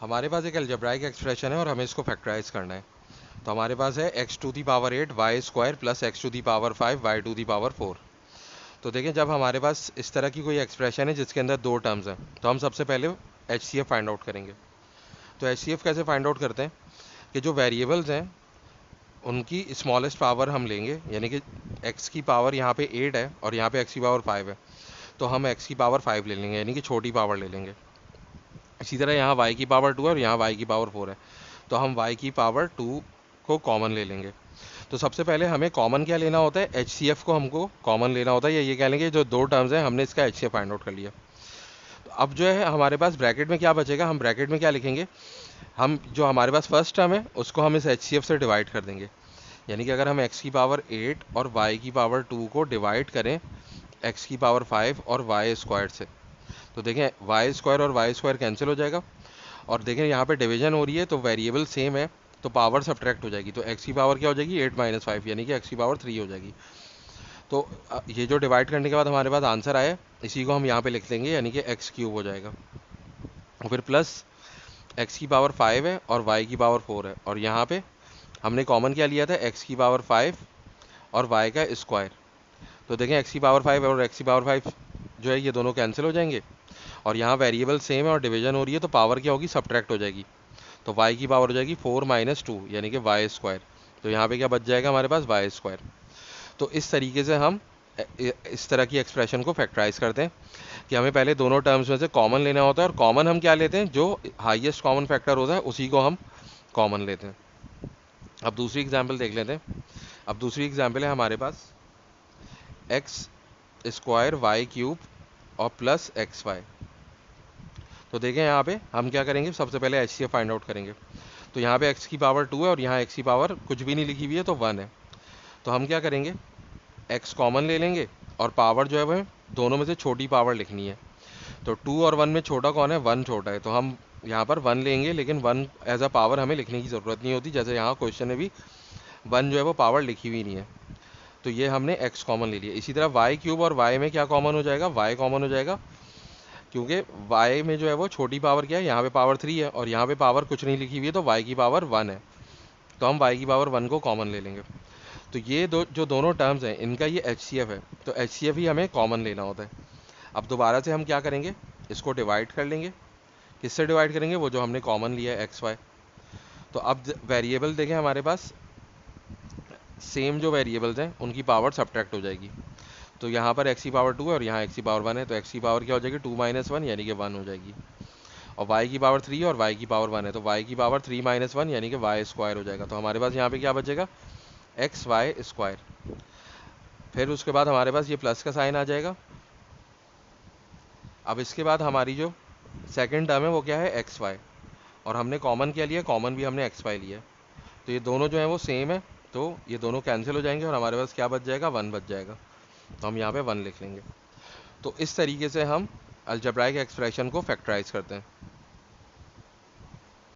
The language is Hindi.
हमारे पास एक अलजेब्राइक एक्सप्रेशन है और हमें इसको फैक्टराइज करना है। तो हमारे पास है X to the power 8 Y square plus X to the power 5 Y to the power 4। तो देखें, जब हमारे पास इस तरह की कोई एक्सप्रेशन है जिसके अंदर दो टर्म्स हैं, तो हम सबसे पहले H C F find out करेंगे। तो एच सी एफ कैसे फाइंड आउट करते हैं कि जो वेरिएबल्स हैं उनकी स्मॉलेस्ट पावर हम लेंगे, यानी कि एक्स की पावर यहाँ पे 8 है और यहाँ पे एक्स की पावर 5 है, तो हम एक्स की पावर 5 ले लेंगे, यानी कि छोटी पावर ले लेंगे। इसी तरह यहाँ y की पावर 2 है और यहाँ y की पावर 4 है, तो हम y की पावर 2 को कॉमन ले लेंगे। तो सबसे पहले हमें कॉमन क्या लेना होता है, एच सी एफ को हमको कॉमन लेना होता है, या ये कह लेंगे जो दो टर्म्स हैं हमने इसका H C F find out कर लिया। तो अब जो है हमारे पास ब्रैकेट में क्या बचेगा, हम ब्रैकेट में क्या लिखेंगे, हम जो हमारे पास फर्स्ट टर्म है उसको हम इस एच सी एफ से डिवाइड कर देंगे। यानी कि अगर हम x की पावर 8 और y की पावर 2 को डिवाइड करें x की पावर 5 और y स्क्वायर से, तो देखें वाई स्क्वायर और वाई स्क्वायर कैंसिल हो जाएगा। और देखें यहाँ पे डिवीजन हो रही है तो वेरिएबल सेम है, तो पावर सब्ट्रैक्ट हो जाएगी, तो एक्स की पावर क्या हो जाएगी 8 माइनस 5, यानी कि एक्स की पावर 3 हो जाएगी। तो ये जो डिवाइड करने के बाद हमारे पास आंसर आया, इसी को हम यहाँ पे लिख देंगे, यानी कि एक्स क्यूब हो जाएगा। और फिर प्लस एक्स की पावर 5 है और वाई की पावर 4 है, और यहाँ पे हमने कॉमन क्या लिया था, एक्स की पावर 5 और वाई का स्क्वायर। तो देखें एक्स की पावर 5 और एक्स की पावर 5 जो है ये दोनों कैंसिल हो जाएंगे, और यहाँ वेरिएबल सेम है और डिवीजन हो रही है, तो पावर क्या होगी, सब्ट्रैक्ट हो जाएगी। तो y की पावर हो जाएगी 4 माइनस 2, यानी कि वाई स्क्वायर। तो यहाँ पे क्या बच जाएगा हमारे पास, वाई स्क्वायर। तो इस तरीके से हम इस तरह की एक्सप्रेशन को फैक्टराइज करते हैं कि हमें पहले दोनों टर्म्स में से कॉमन लेना होता है, और कॉमन हम क्या लेते हैं, जो हाईएस्ट कॉमन फैक्टर होता है उसी को हम कॉमन लेते हैं। अब दूसरी एग्जाम्पल देख लेते हैं। अब दूसरी एग्जाम्पल है हमारे पास एक्स स्क्वायर वाई क्यूब और प्लस एक्स वाई। तो देखें यहाँ पे हम क्या करेंगे, सबसे पहले H C F find out करेंगे। तो यहाँ पे x की पावर 2 है और यहाँ x की पावर कुछ भी नहीं लिखी हुई है, तो 1 है। तो हम क्या करेंगे, x कॉमन ले लेंगे और पावर जो है वह दोनों में से छोटी पावर लिखनी है। तो 2 और 1 में छोटा कौन है, 1 छोटा है, तो हम यहाँ पर 1 लेंगे, लेकिन 1 एज अ पावर हमें लिखने की ज़रूरत नहीं होती, जैसे यहाँ क्वेश्चन में भी 1 जो है वो पावर लिखी हुई नहीं है। तो ये हमने x कॉमन ले लिया। इसी तरह वाई क्यूब और y में क्या कॉमन हो जाएगा, y कॉमन हो जाएगा, क्योंकि y में जो है वो छोटी पावर क्या है, यहाँ पे पावर 3 है और यहाँ पे पावर कुछ नहीं लिखी हुई है, तो y की पावर 1 है, तो हम y की पावर 1 को कॉमन ले लेंगे। तो ये जो दोनों टर्म्स हैं इनका ये एच सी एफ है, तो एच सी एफ ही हमें कॉमन लेना होता है। अब दोबारा से हम क्या करेंगे, इसको डिवाइड कर लेंगे। किससे डिवाइड करेंगे, वो जो हमने कॉमन लिया है एक्स वाई। तो अब वेरिएबल देखें हमारे पास सेम, जो वेरिएबल्स हैं उनकी पावर सब्ट्रैक्ट हो जाएगी। तो यहाँ पर एक्स की पावर 2 है और यहाँ एक्स की पावर 1 है, तो एक्स की पावर क्या हो जाएगी 2 माइनस 1, यानी कि 1 हो जाएगी। और y की पावर 3 और y की पावर 1 है, तो y की पावर 3 माइनस 1 यानी कि y स्क्वायर हो जाएगा। तो हमारे पास यहाँ पे क्या बचेगा, एक्स वाई स्क्वायर। फिर उसके बाद हमारे पास ये प्लस का साइन आ जाएगा। अब इसके बाद हमारी जो सेकंड टर्म है वो क्या है, एक्स वाई, और हमने कॉमन क्या लिया, कॉमन भी हमने एक्स वाई लिया है। तो ये दोनों जो है वो सेम है, तो ये दोनों कैंसिल हो जाएंगे और हमारे पास क्या बच जाएगा, 1 बच जाएगा। तो हम यहाँ पे 1 लिख लेंगे। तो इस तरीके से हम अलजेब्राइक एक्सप्रेशन को फैक्टराइज करते हैं।